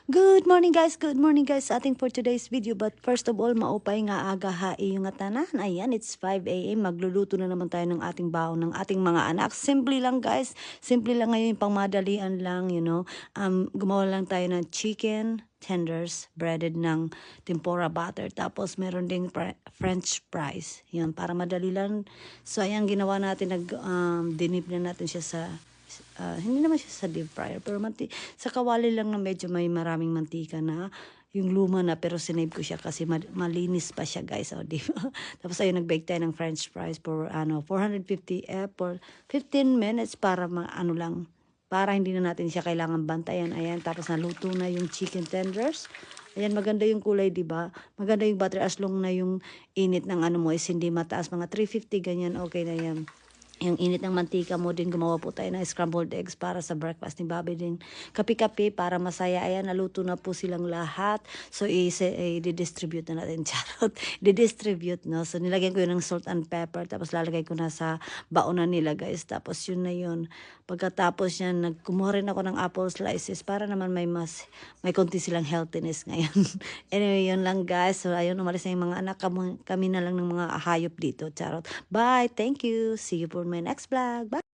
Good morning guys sa ating for today's video. But first of all, maupay nga aga yung nga tanan. Ayan, it's 5 a.m. Magluluto na naman tayo ng ating baon ng ating mga anak. Simple lang guys, simple lang ngayon, pangmadalian lang, gumawa lang tayo ng chicken tenders, breaded ng tempura butter. Tapos meron ding french fries. Yan, para madali lang. So ayan, ginawa natin, dinip na natin siya sa hindi naman siya sa deep fryer, pero sa kawali lang na medyo may maraming mantika na yung luma na, pero sinave ko siya kasi malinis pa siya guys. O, di ba? Tapos ayun, nag-bake tayo ng french fries for 450 for 15 minutes para lang, para hindi na natin siya kailangan bantayan. Ayan, tapos naluto na yung chicken tenders. Ayan, maganda yung kulay, di ba? Maganda yung butter as long na yung init ng mo is hindi mataas. Mga 350 ganyan, okay na yan. Yung init ng mantika mo din, gumawa po tayo ng scrambled eggs para sa breakfast ni Bobby din. Kape-kape para masaya. Ayan, naluto na po silang lahat. So, i-distribute na natin. Charot. I-distribute, no? So, nilagyan ko yun ng salt and pepper. Tapos, lalagay ko na sa baonan nila, guys. Tapos, yun na yun. Pagkatapos yan, kumuha rin ako ng apple slices para naman may konti silang healthiness ngayon. Anyway, yun lang, guys. So, ayun, umalis na yung mga anak. Kami na lang ng mga hayop dito. Charot. Bye. Thank you. See you for my next vlog. Bye.